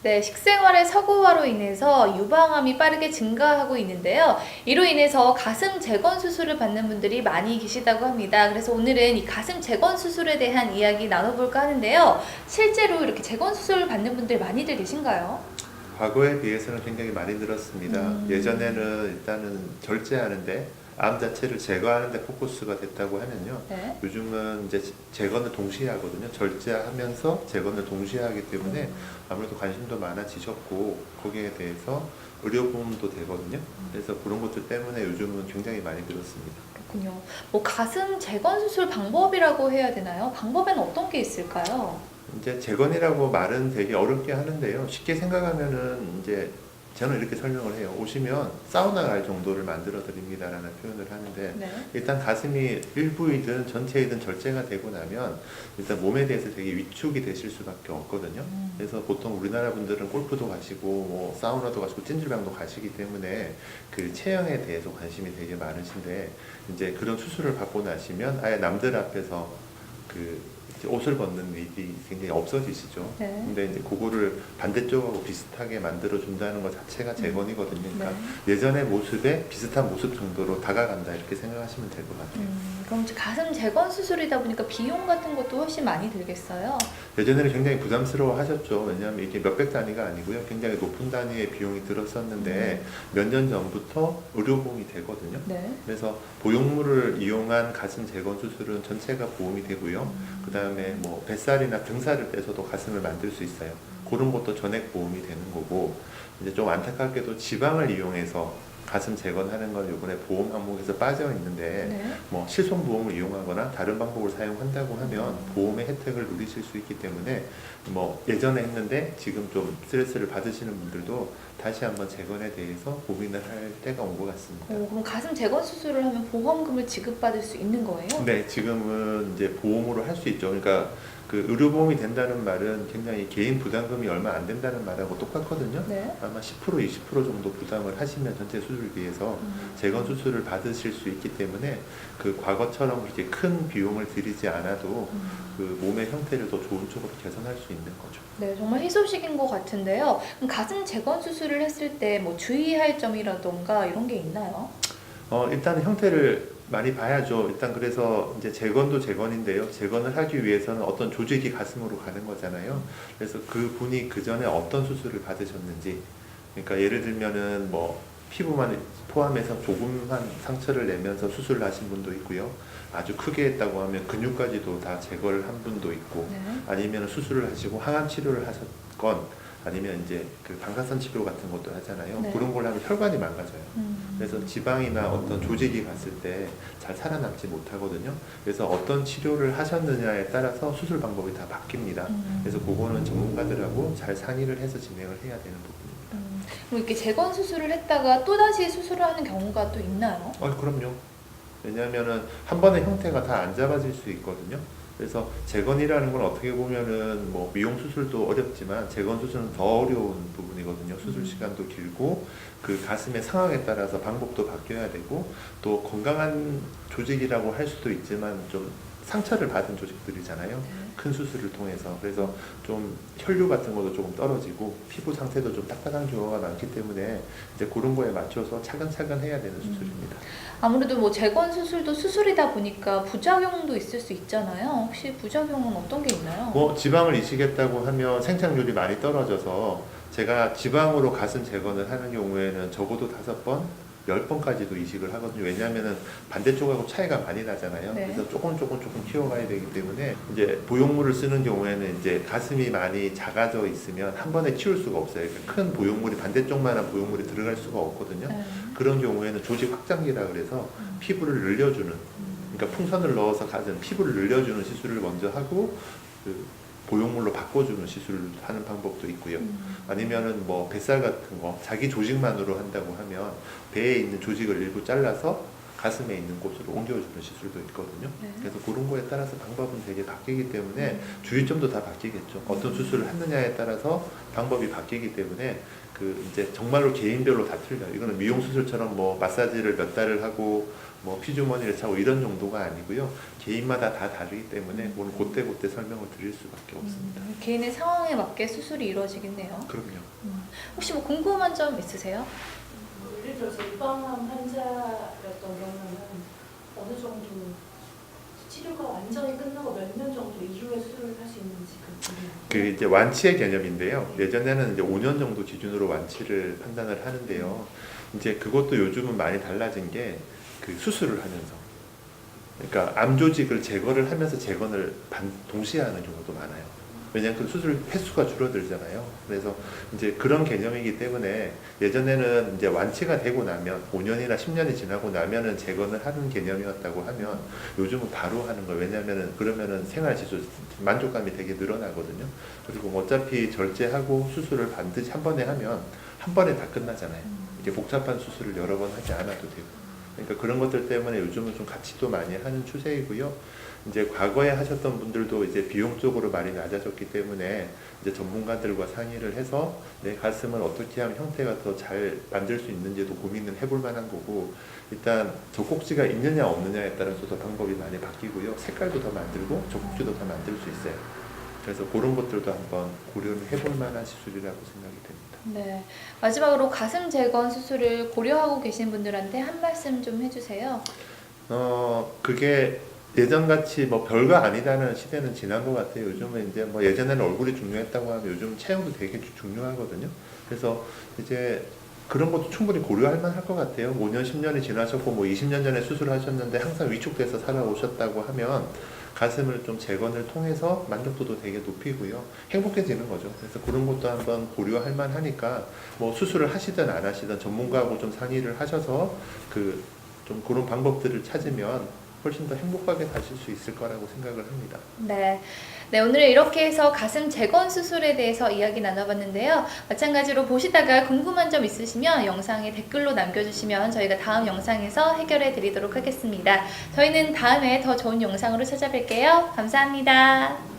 네, 식생활의 서구화로 인해서 유방암이 빠르게 증가하고 있는데요. 이로 인해서 가슴 재건 수술을 받는 분들이 많이 계시다고 합니다. 그래서 오늘은 이 가슴 재건 수술에 대한 이야기 나눠볼까 하는데요. 실제로 이렇게 재건 수술을 받는 분들 많이들 계신가요? 과거에 비해서는 굉장히 많이 늘었습니다. 예전에는 일단은 절제하는데 암 자체를 제거하는데 포커스가 됐다고 하면요. 네. 요즘은 이제 재건을 동시에 하거든요. 절제하면서 재건을 동시에 하기 때문에 아무래도 관심도 많아지셨고 거기에 대해서 의료보험도 되거든요. 그래서 그런 것들 때문에 요즘은 굉장히 많이 늘었습니다. 그렇군요. 뭐 가슴 재건 수술 방법이라고 해야 되나요? 방법에는 어떤 게 있을까요? 이제 재건이라고 말은 되게 어렵게 하는데요. 쉽게 생각하면은 이제 저는 이렇게 설명을 해요. 오시면 사우나 갈 정도를 만들어 드립니다라는 표현을 하는데 네. 일단 가슴이 일부이든 전체이든 절제가 되고 나면 일단 몸에 대해서 되게 위축이 되실 수밖에 없거든요. 그래서 보통 우리나라 분들은 골프도 가시고 뭐 사우나도 가시고 찜질방도 가시기 때문에 그 체형에 대해서 관심이 되게 많으신데 이제 그런 수술을 받고 나시면 아예 남들 앞에서 그 이제 옷을 벗는 일이 굉장히 없어지시죠. 네. 근데 이제 그거를 반대쪽하고 비슷하게 만들어 준다는 것 자체가 재건이거든요. 그러니까 네. 예전의 모습에 비슷한 모습 정도로 다가간다 이렇게 생각하시면 될 것 같아요. 그럼 가슴 재건 수술이다 보니까 비용 같은 것도 훨씬 많이 들겠어요? 예전에는 굉장히 부담스러워 하셨죠. 왜냐하면 이게 몇백 단위가 아니고요. 굉장히 높은 단위의 비용이 들었었는데 몇 년 전부터 의료보험이 되거든요. 네. 그래서 보형물을 이용한 가슴 재건 수술은 전체가 보험이 되고요. 그 다음에 뭐 뱃살이나 등살을 빼서도 가슴을 만들 수 있어요. 그런 것도 전액 보험이 되는 거고, 이제 좀 안타깝게도 지방을 이용해서 가슴 재건하는 건 이번에 보험 항목에서 빠져 있는데 네. 뭐 실손보험을 이용하거나 다른 방법을 사용한다고 하면 보험의 혜택을 누리실 수 있기 때문에 뭐 예전에 했는데 지금 좀 스트레스를 받으시는 분들도 다시 한번 재건에 대해서 고민을 할 때가 온 것 같습니다. 그럼 가슴 재건 수술을 하면 보험금을 지급받을 수 있는 거예요? 네, 지금은 이제 보험으로 할 수 있죠. 그러니까 그 의료보험이 된다는 말은 굉장히 개인 부담금이 얼마 안 된다는 말하고 똑같거든요. 네. 아마 10% 20% 정도 부담을 하시면 전체 수술비에서 재건 수술을 받으실 수 있기 때문에 그 과거처럼 그렇게 큰 비용을 들이지 않아도 그 몸의 형태를 더 좋은 쪽으로 개선할 수 있는 거죠. 네, 정말 희소식인 것 같은데요. 그럼 가슴 재건 수술을 했을 때 뭐 주의할 점이라던가 이런 게 있나요? 일단 형태를 많이 봐야죠. 일단 그래서 이제 재건도 재건인데요. 재건을 하기 위해서는 어떤 조직이 가슴으로 가는 거잖아요. 그래서 그 분이 그 전에 어떤 수술을 받으셨는지, 그러니까 예를 들면은 뭐 피부만 포함해서 조금만 상처를 내면서 수술을 하신 분도 있고요. 아주 크게 했다고 하면 근육까지도 다 제거를 한 분도 있고, 네. 아니면 수술을 하시고 항암 치료를 하셨건, 아니면 이제 그 방사선 치료 같은 것도 하잖아요. 네. 그런 걸 하면 혈관이 망가져요. 그래서 지방이나 어떤 조직이 갔을 때 잘 살아남지 못하거든요. 그래서 어떤 치료를 하셨느냐에 따라서 수술 방법이 다 바뀝니다. 그래서 그거는 전문가들하고 잘 상의를 해서 진행을 해야 되는 부분입니다. 그럼 이렇게 재건 수술을 했다가 또다시 수술을 하는 경우가 또 있나요? 그럼요. 왜냐하면은 한 번의 형태가 다 안 잡아질 수 있거든요. 그래서 재건이라는 건 어떻게 보면은 뭐 미용 수술도 어렵지만 재건 수술은 더 어려운 부분이거든요. 수술 시간도 길고 그 가슴의 상황에 따라서 방법도 바뀌어야 되고 또 건강한 조직이라고 할 수도 있지만 좀 상처를 받은 조직들이잖아요. 큰 수술을 통해서. 그래서 좀 혈류 같은 것도 조금 떨어지고 피부 상태도 좀 딱딱한 경우가 많기 때문에 이제 그런 거에 맞춰서 차근차근 해야 되는 수술입니다. 아무래도 뭐 재건 수술도 수술이다 보니까 부작용도 있을 수 있잖아요. 혹시 부작용은 어떤 게 있나요? 뭐 지방을 이식했다고 하면 생착률이 많이 떨어져서 제가 지방으로 가슴 재건을 하는 경우에는 적어도 5번, 10번까지도 이식을 하거든요. 왜냐하면은 반대쪽하고 차이가 많이 나잖아요. 네. 그래서 조금 키워가야 되기 때문에 이제 보형물을 쓰는 경우에는 이제 가슴이 많이 작아져 있으면 한 번에 키울 수가 없어요. 그러니까 큰 보형물이 반대쪽만한 보형물이 들어갈 수가 없거든요. 네. 그런 경우에는 조직 확장기라 그래서 피부를 늘려주는, 그러니까 풍선을 넣어서 가슴 피부를 늘려주는 시술을 먼저 하고 그 보형물로 바꿔주는 시술을 하는 방법도 있고요. 아니면은 뭐 뱃살 같은 거 자기 조직만으로 한다고 하면 배에 있는 조직을 일부 잘라서 가슴에 있는 곳으로 옮겨주는 시술도 있거든요. 네. 그래서 그런 거에 따라서 방법은 되게 바뀌기 때문에 주의점도 다 바뀌겠죠. 어떤 수술을 했느냐에 따라서 방법이 바뀌기 때문에 그 그 이제 정말로 개인별로 다 틀려요. 이거는 미용 수술처럼 뭐 마사지를 몇 달을 하고 뭐 피주머니를 차고 이런 정도가 아니고요. 개인마다 다 다르기 때문에 오늘 그때 설명을 드릴 수밖에 없습니다. 개인의 상황에 맞게 수술이 이루어지겠네요. 그럼요. 혹시 뭐 궁금한 점 있으세요? 예를 들어서 유방암 환자였던 경우는 어느 정도 치료가 완전히 끝나고 몇 년 정도 이후에 수술을 할 수 있는지 그 이제 완치의 개념인데요. 예전에는 이제 5년 정도 기준으로 완치를 판단을 하는데요. 이제 그것도 요즘은 많이 달라진 게 그 수술을 하면서, 그러니까 암 조직을 제거를 하면서 재건을 동시에 하는 경우도 많아요. 왜냐하면 그 수술 횟수가 줄어들잖아요. 그래서 이제 그런 개념이기 때문에 예전에는 이제 완치가 되고 나면 5년이나 10년이 지나고 나면은 재건을 하는 개념이었다고 하면 요즘은 바로 하는 거예요. 왜냐하면은 그러면은 생활 지수 만족감이 되게 늘어나거든요. 그리고 어차피 절제하고 수술을 반드시 한 번에 하면 한 번에 다 끝나잖아요. 이게 복잡한 수술을 여러 번 하지 않아도 되고. 그러니까 그런 것들 때문에 요즘은 좀 같이도 많이 하는 추세이고요. 이제 과거에 하셨던 분들도 이제 비용적으로 많이 낮아졌기 때문에 이제 전문가들과 상의를 해서 내 가슴을 어떻게 하면 형태가 더 잘 만들 수 있는지도 고민을 해볼 만한 거고, 일단 젖꼭지가 있느냐 없느냐에 따라서도 방법이 많이 바뀌고요. 색깔도 더 만들고 젖꼭지도 더 만들 수 있어요. 그래서 그런 것들도 한번 고려를 해볼 만한 시술이라고 생각이 됩니다. 네. 마지막으로 가슴 재건 수술을 고려하고 계신 분들한테 한 말씀 좀 해주세요. 그게 예전같이 뭐 별거 아니다는 시대는 지난 것 같아요. 요즘은 이제 뭐 예전에는 얼굴이 중요했다고 하면 요즘 체형도 되게 중요하거든요. 그래서 이제 그런 것도 충분히 고려할 만할 것 같아요. 5년, 10년이 지나셨고 뭐 20년 전에 수술하셨는데 항상 위축돼서 살아오셨다고 하면 가슴을 좀 재건을 통해서 만족도도 되게 높이고요. 행복해지는 거죠. 그래서 그런 것도 한번 고려할 만하니까 뭐 수술을 하시든 안 하시든 전문가하고 좀 상의를 하셔서 좀 그런 방법들을 찾으면 훨씬 더 행복하게 가실 수 있을 거라고 생각을 합니다. 네. 네, 오늘 이렇게 해서 가슴 재건 수술에 대해서 이야기 나눠봤는데요. 마찬가지로 보시다가 궁금한 점 있으시면 영상에 댓글로 남겨주시면 저희가 다음 영상에서 해결해 드리도록 하겠습니다. 저희는 다음에 더 좋은 영상으로 찾아뵐게요. 감사합니다.